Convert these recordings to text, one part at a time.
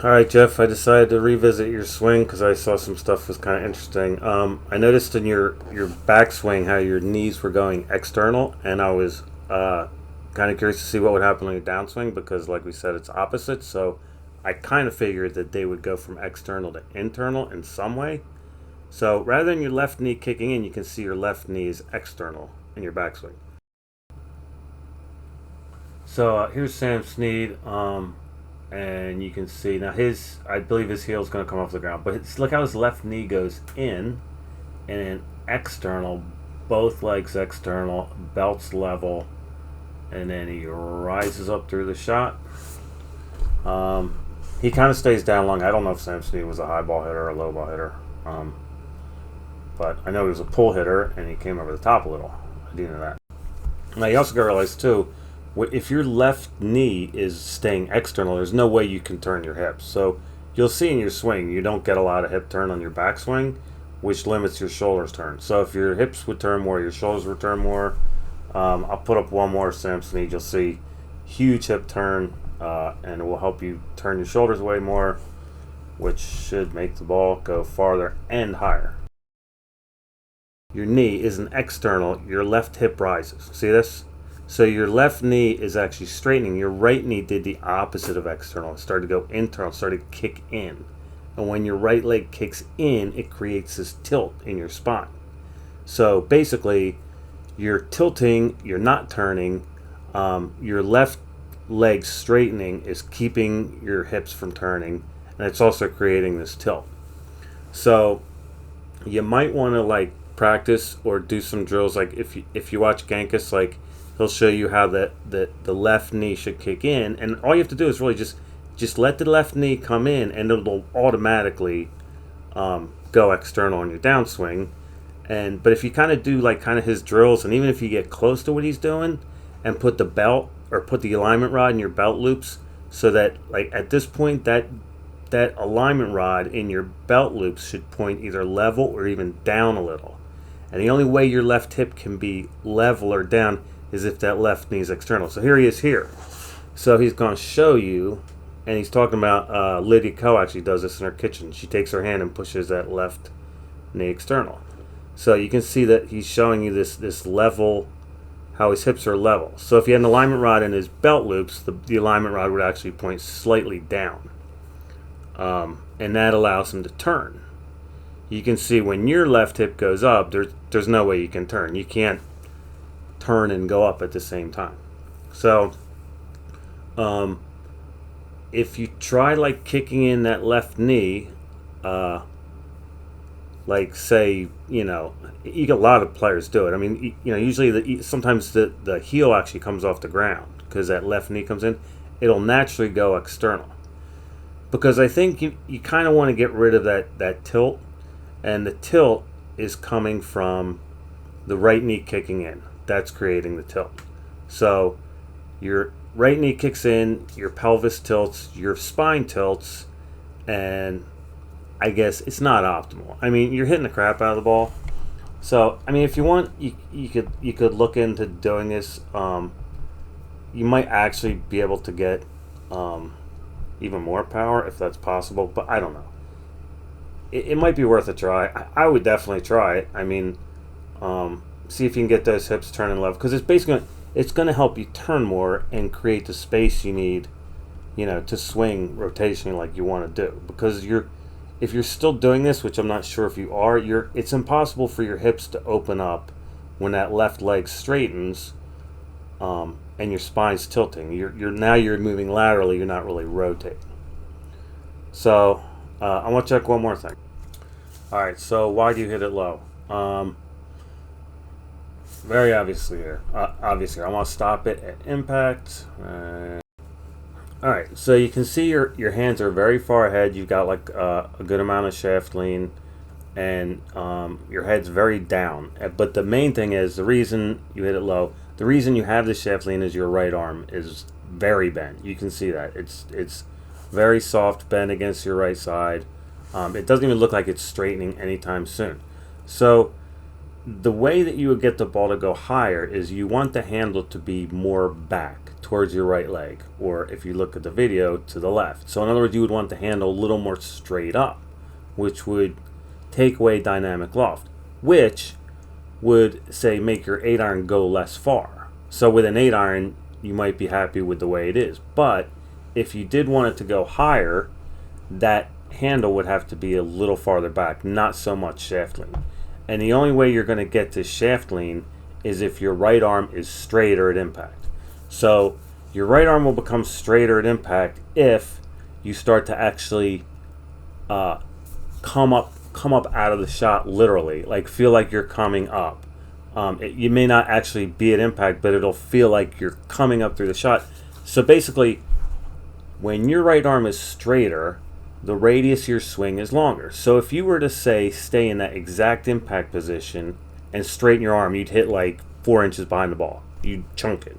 All right, Jeff. I decided to revisit your swing because I saw some stuff was kind of interesting. I noticed in your backswing how your knees were going external, and I was kind of curious to see what would happen on your downswing because, like we said, it's opposite. So I kind of figured that they would go from external to internal in some way. So rather than your left knee kicking in, you can see your left knee is external in your backswing. So here's Sam Snead. And you can see now I believe his heel is going to come off the ground, but look how his left knee goes in and then external, both legs external, belts level, and then he rises up through the shot. He kind of stays down long. I don't know if Sam Snead was a high ball hitter or a low ball hitter, but I know he was a pull hitter and he came over the top a little. I do know that. Now you also got to realize too, if your left knee is staying external, there's no way you can turn your hips. So you'll see in your swing, you don't get a lot of hip turn on your backswing, which limits your shoulders turn. So if your hips would turn more, your shoulders would turn more. I'll put up one more Sam Snead. You'll see huge hip turn, and it will help you turn your shoulders way more, which should make the ball go farther and higher. Your knee is an external. Your left hip rises. See this? So your left knee is actually straightening. Your right knee did the opposite of external. It started to go internal, started to kick in. And when your right leg kicks in, it creates this tilt in your spine. So basically, you're tilting, you're not turning. Your left leg straightening is keeping your hips from turning, and it's also creating this tilt. So you might want to practice or do some drills. Like if you watch Genghis, he'll show you how the left knee should kick in, and all you have to do is really just let the left knee come in, and it'll automatically go external on your downswing. But if you kind of do his drills, and even if you get close to what he's doing, and put the belt or put the alignment rod in your belt loops, so that at this point that alignment rod in your belt loops should point either level or even down a little. And the only way your left hip can be level or down is if that left knee is external. So here he is here. So he's going to show you, and he's talking about Lydia Ko actually does this in her kitchen. She takes her hand and pushes that left knee external. So you can see that he's showing you this level, how his hips are level. So if he had an alignment rod in his belt loops, the alignment rod would actually point slightly down. And that allows him to turn. You can see when your left hip goes up, there's no way you can turn. You can't turn and go up at the same time. So if you try kicking in that left knee, say, a lot of players do it. I mean, usually sometimes the heel actually comes off the ground because that left knee comes in. It'll naturally go external, because I think you kind of want to get rid of that tilt, and the tilt is coming from the right knee kicking in. That's creating the tilt. So your right knee kicks in, your pelvis tilts, your spine tilts, and I guess it's not optimal. I mean, you're hitting the crap out of the ball. So I mean, if you want, you could look into doing this. You might actually be able to get even more power if that's possible, but I don't know. It might be worth a try. I would definitely try it. I mean, see if you can get those hips turning level, because it's going to help you turn more and create the space you need, to swing rotationally like you want to do. Because if you're still doing this, which I'm not sure if you are, it's impossible for your hips to open up when that left leg straightens, and your spine's tilting. You're moving laterally. You're not really rotating. So I want to check one more thing. All right. So why do you hit it low? Very obviously here. I want to stop it at impact. All right, so you can see your hands are very far ahead. You've got a good amount of shaft lean, and your head's very down. But the main thing is, the reason you hit it low, the reason you have the shaft lean is your right arm is very bent. You can see that. It's very soft bend against your right side. It doesn't even look like it's straightening anytime soon. So the way that you would get the ball to go higher is you want the handle to be more back towards your right leg, or if you look at the video, to the left. So in other words, you would want the handle a little more straight up, which would take away dynamic loft, which would say make your 8-iron go less far. So with an 8-iron, you might be happy with the way it is. But if you did want it to go higher, that handle would have to be a little farther back, not so much shaft lean. And the only way you're going to get to shaft lean is if your right arm is straighter at impact. So your right arm will become straighter at impact if you start to actually come up out of the shot, literally, like feel like you're coming up. You may not actually be at impact, but it'll feel like you're coming up through the shot. So basically, when your right arm is straighter, the radius of your swing is longer. So if you were to say stay in that exact impact position and straighten your arm, you'd hit like 4 inches behind the ball. You'd chunk it.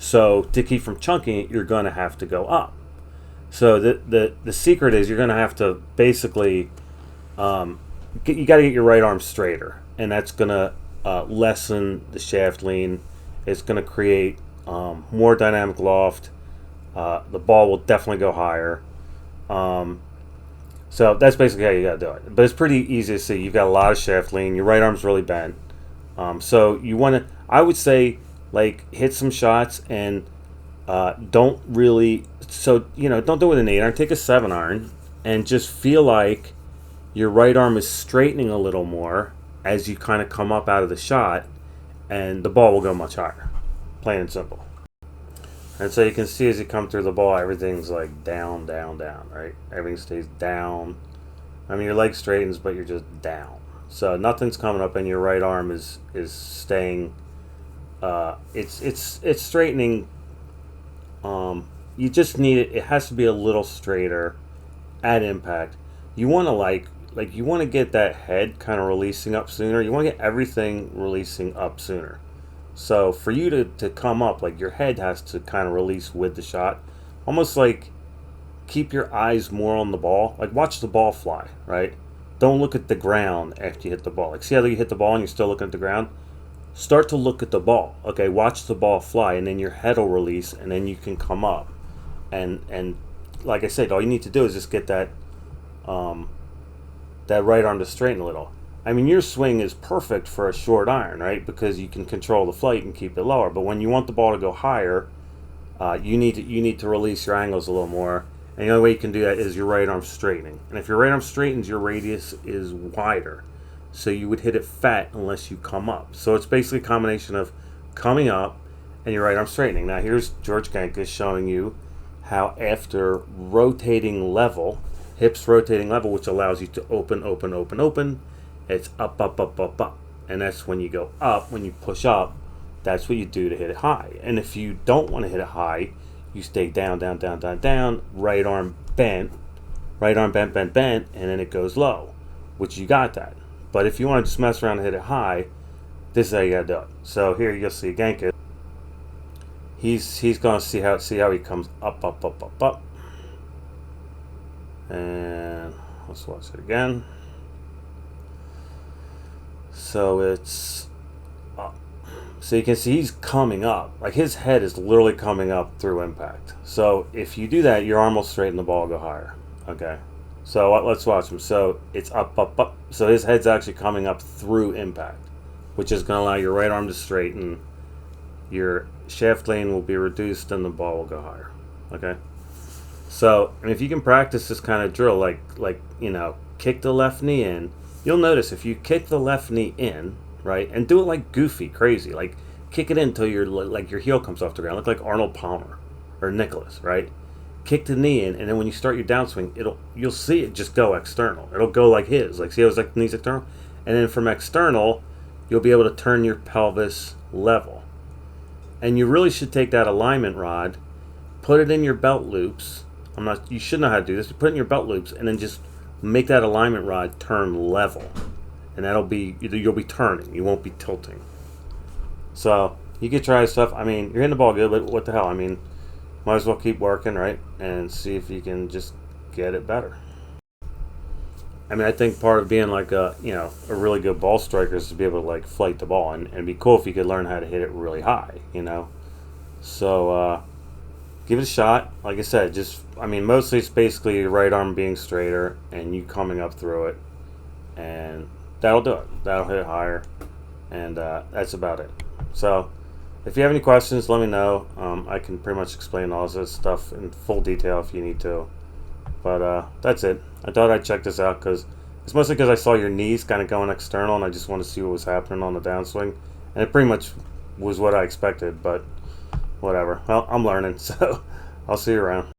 So to keep from chunking it, you're going to have to go up. So the secret is you're going to have to basically you got to get your right arm straighter, and that's going to lessen the shaft lean. It's going to create more dynamic loft. The ball will definitely go higher. So that's basically how you got to do it. But it's pretty easy to see. You've got a lot of shaft lean. Your right arm's really bent. So you want to, I would say, like, hit some shots and don't really, so, don't do it with an 8-iron. Take a 7-iron and just feel like your right arm is straightening a little more as you kind of come up out of the shot, and the ball will go much higher. Plain and simple. And so you can see as you come through the ball, everything's like down, down, down, right? Everything stays down. I mean, your leg straightens, but you're just down. So nothing's coming up, and your right arm is staying. It's straightening. You just need it. It has to be a little straighter at impact. You want to like you want to get that head kind of releasing up sooner. You want to get everything releasing up sooner. So for you to come up, like, your head has to kind of release with the shot. Almost like keep your eyes more on the ball. Like, watch the ball fly, right? Don't look at the ground after you hit the ball. Like, see how you hit the ball and you're still looking at the ground? Start to look at the ball. Okay, watch the ball fly, and then your head will release, and then you can come up. And like I said, all you need to do is just get that that right arm to straighten a little. I mean, your swing is perfect for a short iron, right? Because you can control the flight and keep it lower. But when you want the ball to go higher, you need to release your angles a little more. And the only way you can do that is your right arm straightening. And if your right arm straightens, your radius is wider. So you would hit it fat unless you come up. So it's basically a combination of coming up and your right arm straightening. Now here's George Genka showing you how, after rotating level, hips rotating level, which allows you to open, open, open, open, it's up, up, up, up, up. And that's when you go up, when you push up, that's what you do to hit it high. And if you don't want to hit it high, you stay down, down, down, down, down, right arm bent, bent, bent, bent, and then it goes low, which you got that. But if you want to just mess around and hit it high, this is how you got to do it. So here you'll see Genka. He's going to see how he comes up, up, up, up, up. And let's watch it again. So it's up. So you can see he's coming up. Like, his head is literally coming up through impact. So if you do that, your arm will straighten, the ball go higher. Okay. So let's watch him. So it's up, up, up. So his head's actually coming up through impact, which is going to allow your right arm to straighten. Your shaft lane will be reduced, and the ball will go higher. Okay. So, and if you can practice this kind of drill, like kick the left knee in, you'll notice if you kick the left knee in, right, and do it like goofy, crazy, like kick it in until your heel comes off the ground, look like Arnold Palmer or Nicholas, right? Kick the knee in, and then when you start your downswing, you'll see it just go external. It'll go like his, like, see how it's like the knee's external, and then from external, you'll be able to turn your pelvis level. And you really should take that alignment rod, put it in your belt loops. You should know how to do this. You put it in your belt loops, and then just make that alignment rod turn level, and you'll be turning. You won't be tilting. So you can try stuff. I mean, you're hitting the ball good, but what the hell? I mean, might as well keep working, right, and see if you can just get it better. I mean, I think part of being like a really good ball striker is to be able to flight the ball, and it'd be cool if you could learn how to hit it really high, So give it a shot. Like I said, mostly it's basically your right arm being straighter and you coming up through it, and that'll do it. That'll hit higher, and that's about it. So, if you have any questions, let me know. I can pretty much explain all this stuff in full detail if you need to. But that's it. I thought I'd check this out because it's mostly because I saw your knees kind of going external, and I just want to see what was happening on the downswing, and it pretty much was what I expected. But whatever. Well, I'm learning, so I'll see you around.